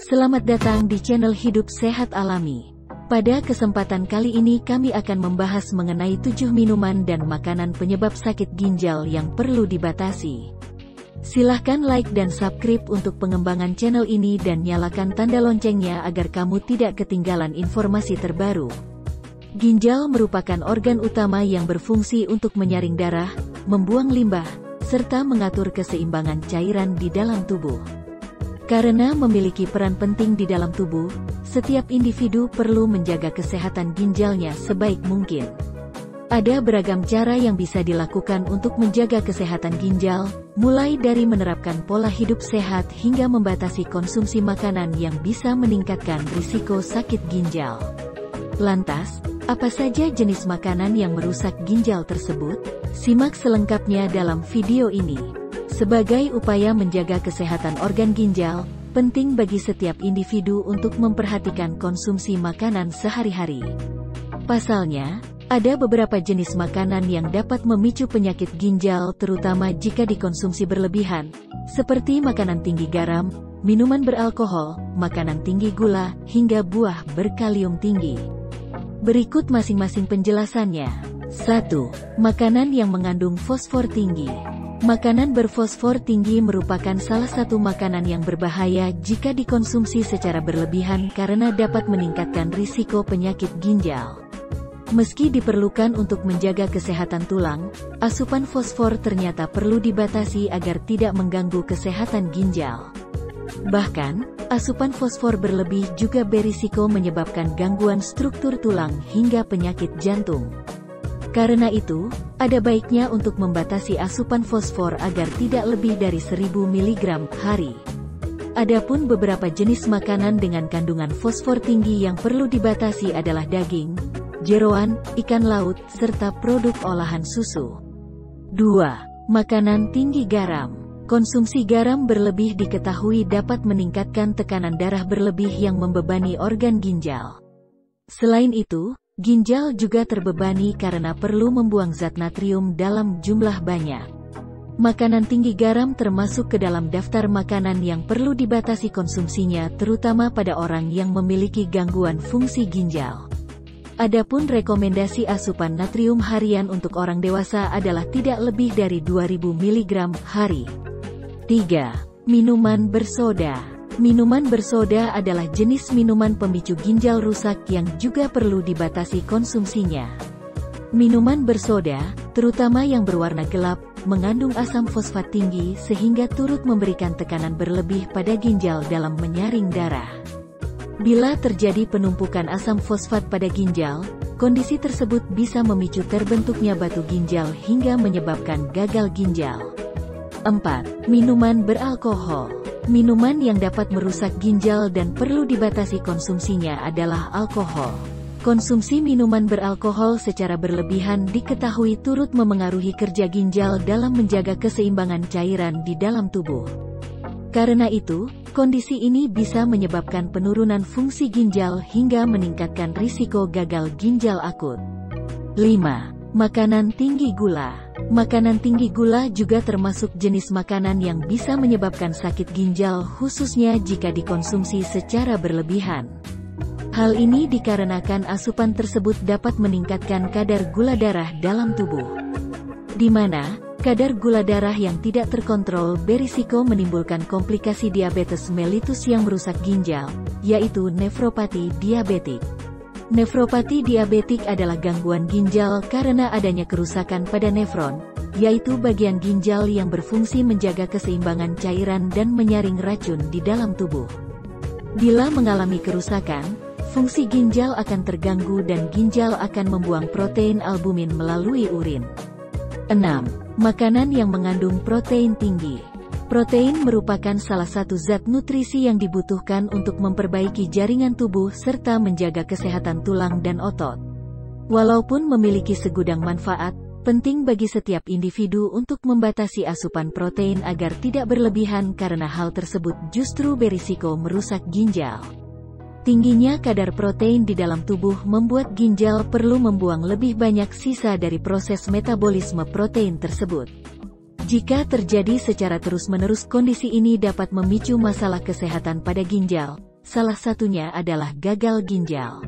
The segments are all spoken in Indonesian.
Selamat datang di channel Hidup Sehat Alami. Pada kesempatan kali ini kami akan membahas mengenai 7 minuman dan makanan penyebab sakit ginjal yang perlu dibatasi. Silahkan like dan subscribe untuk pengembangan channel ini dan nyalakan tanda loncengnya agar kamu tidak ketinggalan informasi terbaru. Ginjal merupakan organ utama yang berfungsi untuk menyaring darah, membuang limbah, serta mengatur keseimbangan cairan di dalam tubuh. Karena memiliki peran penting di dalam tubuh, setiap individu perlu menjaga kesehatan ginjalnya sebaik mungkin. Ada beragam cara yang bisa dilakukan untuk menjaga kesehatan ginjal, mulai dari menerapkan pola hidup sehat hingga membatasi konsumsi makanan yang bisa meningkatkan risiko sakit ginjal. Lantas, apa saja jenis makanan yang merusak ginjal tersebut? Simak selengkapnya dalam video ini. Sebagai upaya menjaga kesehatan organ ginjal, penting bagi setiap individu untuk memperhatikan konsumsi makanan sehari-hari. Pasalnya, ada beberapa jenis makanan yang dapat memicu penyakit ginjal terutama jika dikonsumsi berlebihan, seperti makanan tinggi garam, minuman beralkohol, makanan tinggi gula, hingga buah berkalium tinggi. Berikut masing-masing penjelasannya. 1. Makanan yang mengandung fosfor tinggi. Makanan berfosfor tinggi merupakan salah satu makanan yang berbahaya jika dikonsumsi secara berlebihan karena dapat meningkatkan risiko penyakit ginjal. Meski diperlukan untuk menjaga kesehatan tulang, asupan fosfor ternyata perlu dibatasi agar tidak mengganggu kesehatan ginjal. Bahkan, asupan fosfor berlebih juga berisiko menyebabkan gangguan struktur tulang hingga penyakit jantung. Karena itu, ada baiknya untuk membatasi asupan fosfor agar tidak lebih dari 1000 mg hari. Adapun beberapa jenis makanan dengan kandungan fosfor tinggi yang perlu dibatasi adalah daging, jeroan, ikan laut, serta produk olahan susu. 2. Makanan tinggi garam. Konsumsi garam berlebih diketahui dapat meningkatkan tekanan darah berlebih yang membebani organ ginjal. Selain itu, ginjal juga terbebani karena perlu membuang zat natrium dalam jumlah banyak. Makanan tinggi garam termasuk ke dalam daftar makanan yang perlu dibatasi konsumsinya terutama pada orang yang memiliki gangguan fungsi ginjal. Adapun rekomendasi asupan natrium harian untuk orang dewasa adalah tidak lebih dari 2000 mg hari. 3. Minuman bersoda. Minuman bersoda adalah jenis minuman pemicu ginjal rusak yang juga perlu dibatasi konsumsinya. Minuman bersoda, terutama yang berwarna gelap, mengandung asam fosfat tinggi sehingga turut memberikan tekanan berlebih pada ginjal dalam menyaring darah. Bila terjadi penumpukan asam fosfat pada ginjal, kondisi tersebut bisa memicu terbentuknya batu ginjal hingga menyebabkan gagal ginjal. 4. Minuman beralkohol. Minuman yang dapat merusak ginjal dan perlu dibatasi konsumsinya adalah alkohol. Konsumsi minuman beralkohol secara berlebihan diketahui turut memengaruhi kerja ginjal dalam menjaga keseimbangan cairan di dalam tubuh. Karena itu, kondisi ini bisa menyebabkan penurunan fungsi ginjal hingga meningkatkan risiko gagal ginjal akut. 5. Makanan tinggi gula. Makanan tinggi gula juga termasuk jenis makanan yang bisa menyebabkan sakit ginjal khususnya jika dikonsumsi secara berlebihan. Hal ini dikarenakan asupan tersebut dapat meningkatkan kadar gula darah dalam tubuh. Di mana, kadar gula darah yang tidak terkontrol berisiko menimbulkan komplikasi diabetes mellitus yang merusak ginjal, yaitu nefropati diabetik. Nefropati diabetik adalah gangguan ginjal karena adanya kerusakan pada nefron, yaitu bagian ginjal yang berfungsi menjaga keseimbangan cairan dan menyaring racun di dalam tubuh. Bila mengalami kerusakan, fungsi ginjal akan terganggu dan ginjal akan membuang protein albumin melalui urin. 6. Makanan yang mengandung protein tinggi. Protein merupakan salah satu zat nutrisi yang dibutuhkan untuk memperbaiki jaringan tubuh serta menjaga kesehatan tulang dan otot. Walaupun memiliki segudang manfaat, penting bagi setiap individu untuk membatasi asupan protein agar tidak berlebihan karena hal tersebut justru berisiko merusak ginjal. Tingginya kadar protein di dalam tubuh membuat ginjal perlu membuang lebih banyak sisa dari proses metabolisme protein tersebut. Jika terjadi secara terus-menerus, kondisi ini dapat memicu masalah kesehatan pada ginjal, salah satunya adalah gagal ginjal.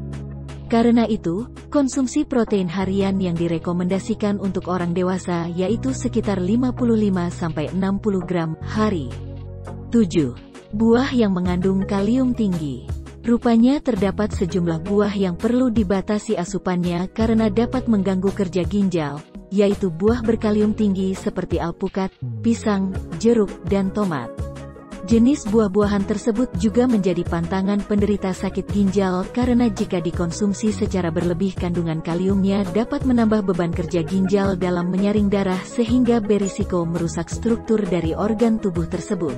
Karena itu, konsumsi protein harian yang direkomendasikan untuk orang dewasa yaitu sekitar 55-60 gram hari. 7. Buah yang mengandung kalium tinggi. Rupanya terdapat sejumlah buah yang perlu dibatasi asupannya karena dapat mengganggu kerja ginjal, yaitu buah berkalium tinggi seperti alpukat, pisang, jeruk, dan tomat. Jenis buah-buahan tersebut juga menjadi pantangan penderita sakit ginjal karena jika dikonsumsi secara berlebih kandungan kaliumnya dapat menambah beban kerja ginjal dalam menyaring darah sehingga berisiko merusak struktur dari organ tubuh tersebut.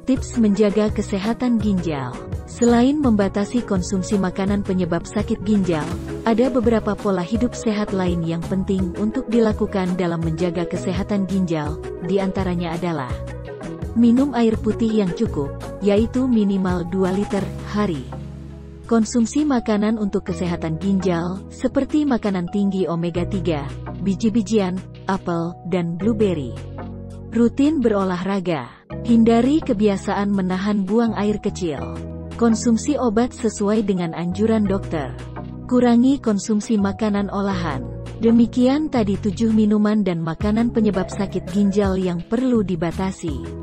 Tips menjaga kesehatan ginjal. Selain membatasi konsumsi makanan penyebab sakit ginjal, ada beberapa pola hidup sehat lain yang penting untuk dilakukan dalam menjaga kesehatan ginjal, di antaranya adalah minum air putih yang cukup, yaitu minimal 2 liter hari. Konsumsi makanan untuk kesehatan ginjal, seperti makanan tinggi omega 3, biji-bijian, apel, dan blueberry. Rutin berolahraga. Hindari kebiasaan menahan buang air kecil. Konsumsi obat sesuai dengan anjuran dokter. Kurangi konsumsi makanan olahan. Demikian tadi 7 minuman dan makanan penyebab sakit ginjal yang perlu dibatasi.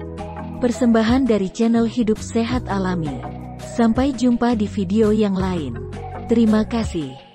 Persembahan dari channel Hidup Sehat Alami. Sampai jumpa di video yang lain. Terima kasih.